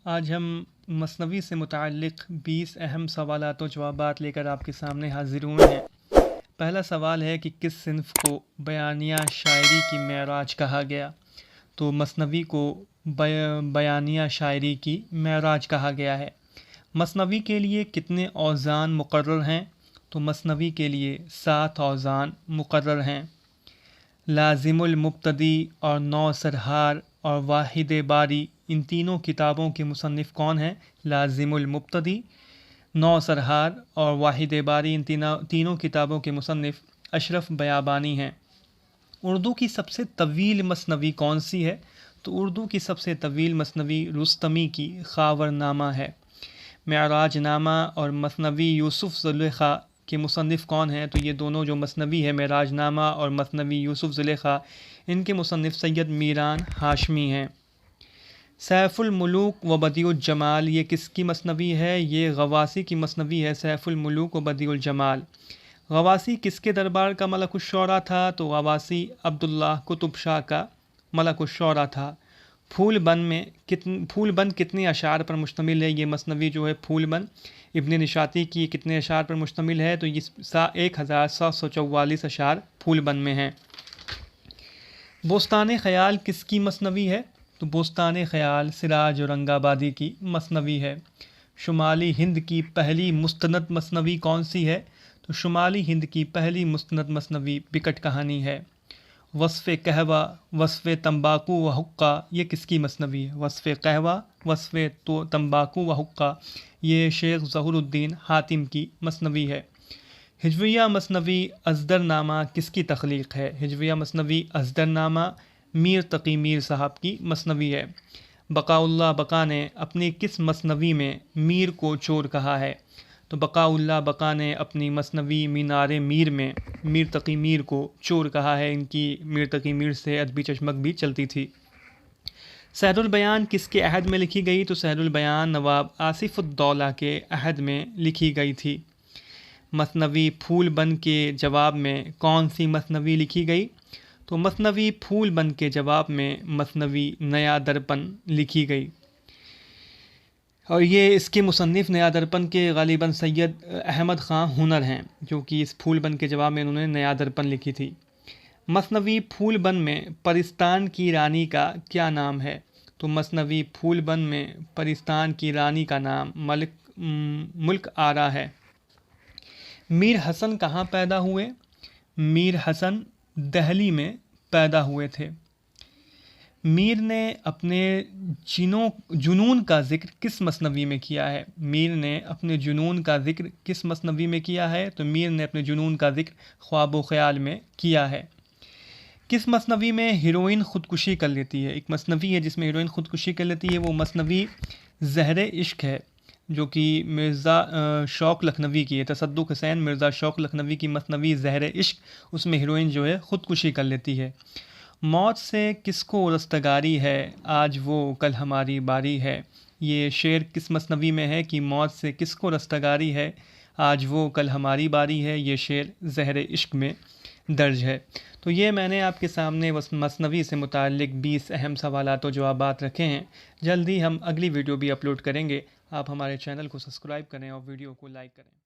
آج ہم مثنوی سے متعلق 20 اہم سوالات و جوابات لے کر آپ کے سامنے حاضر ہوئے ہیں۔ پہلا سوال ہے کہ کس صنف کو بیانیہ شاعری کی معراج کہا گیا؟ تو مثنوی کو بیانیہ شاعری کی معراج کہا گیا ہے۔ مثنوی کے لیے کتنے اوزان مقرر ہیں؟ تو مثنوی کے لیے 7 اوزان مقرر ہیں۔ لازم المبتدی اور نو سرہار اور واحد باری ان تینوں کتابوں کے مصنف کون ہیں؟ لازم المبتدی، نو سرہار اور واحد باری ان تینوں کتابوں کے مصنف اشرف بیابانی ہیں۔ اردو کی سب سے طویل مثنوی کون سی ہے؟ تو اردو کی سب سے طویل مثنوی رستمی کی خاور نامہ ہے۔ معراج نامہ اور مثنوی یوسف زلیخا کے مصنف کون ہیں؟ تو یہ دونوں جو مثنوی ہے معراج نامہ اور مثنوی یوسف زلیخا، ان کے مصنف سید میران ہاشمی ہیں۔ سیف الملوک و بدیع الجمال یہ کس کی مثنوی ہے؟ یہ غواصی کی مثنوی ہے، سیف الملوک و بدیع الجمال۔ غواصی کس کے دربار کا ملک الشعراء تھا؟ تو غواصی عبداللہ قطب شاہ کا ملک الشعراء تھا۔ پھول بند کتنے اشعار پر مشتمل ہے؟ یہ مثنوی جو ہے پھول بند ابن نشاطی کی کتنے اشعار پر مشتمل ہے؟ تو یہ 1744 اشعار پھول بند میں ہیں۔ بوستان خیال کس کی مثنوی ہے؟ تو بوستان خیال سراج اورنگ آبادی کی مثنوی ہے۔ شمالی ہند کی پہلی مستند مثنوی کون سی ہے؟ تو شمالی ہند کی پہلی مستند مثنوی بکٹ کہانی ہے۔ وصف قہوہ، وصف تمباکو و حقہ یہ کس کی مثنوی ہے؟ وصف قہوہ، وصف تمباکو و حقہ یہ شیخ ظہور الدین حاتم کی مثنوی ہے۔ ہجویہ مثنوی ازدر نامہ کس کی تخلیق ہے؟ ہجویہ مثنوی ازدر نامہ میر تقی میر صاحب کی مثنوی ہے۔ بقاء اللہ بقا نے اپنی کس مثنوی میں میر کو چور کہا ہے؟ تو بقاء اللہ بقا نے اپنی مثنوی مینار میر میں میر تقی میر کو چور کہا ہے۔ ان کی میر تقی میر سے ادبی چشمک بھی چلتی تھی۔ سحر البیان کس کے عہد میں لکھی گئی؟ تو سحر البیان نواب آصف الدولہ کے عہد میں لکھی گئی تھی۔ مثنوی پھول بند کے جواب میں کون سی مثنوی لکھی گئی؟ تو مثنوی پھول بند کے جواب میں مثنوی نیا درپن لکھی گئی، اور یہ اس کے مصنف نیا درپن کے غالباً سید احمد خاں ہنر ہیں، جو کہ اس پھول بند کے جواب میں انہوں نے نیا درپن لکھی تھی۔ مثنوی پھول بند میں پرستان کی رانی کا کیا نام ہے؟ تو مثنوی پھول بند میں پرستان کی رانی کا نام ملک آرا ہے۔ میر حسن کہاں پیدا ہوئے؟ میر حسن دہلی میں پیدا ہوئے تھے۔ میر نے اپنے جنون کا ذکر کس مثنوی میں کیا ہے؟ میر نے اپنے جنون کا ذکر کس مثنوی میں کیا ہے؟ تو میر نے اپنے جنون کا ذکر خواب و خیال میں کیا ہے۔ کس مثنوی میں ہیروئن خودکشی کر لیتی ہے؟ ایک مثنوی ہے جس میں ہیروئن خودکشی کر لیتی ہے، وہ مثنوی زہر عشق ہے، جو کہ مرزا شوق لکھنوی کی ہے۔ تصدق حسین مرزا شوق لکھنوی کی مثنوی زہر عشق، اس میں ہیروئن جو ہے خودکشی کر لیتی ہے۔ موت سے کس کو رستگاری ہے، آج وہ کل ہماری باری ہے، یہ شعر کس مثنوی میں ہے کہ موت سے کس کو رستگاری ہے، آج وہ کل ہماری باری ہے؟ یہ شعر زہر عشق میں درج ہے۔ تو یہ میں نے آپ کے سامنے مثنوی سے متعلق 20 اہم سوالات و جوابات رکھے ہیں۔ جلدی ہم اگلی ویڈیو بھی اپلوڈ کریں گے۔ آپ ہمارے چینل کو سبسکرائب کریں اور ویڈیو کو لائک کریں۔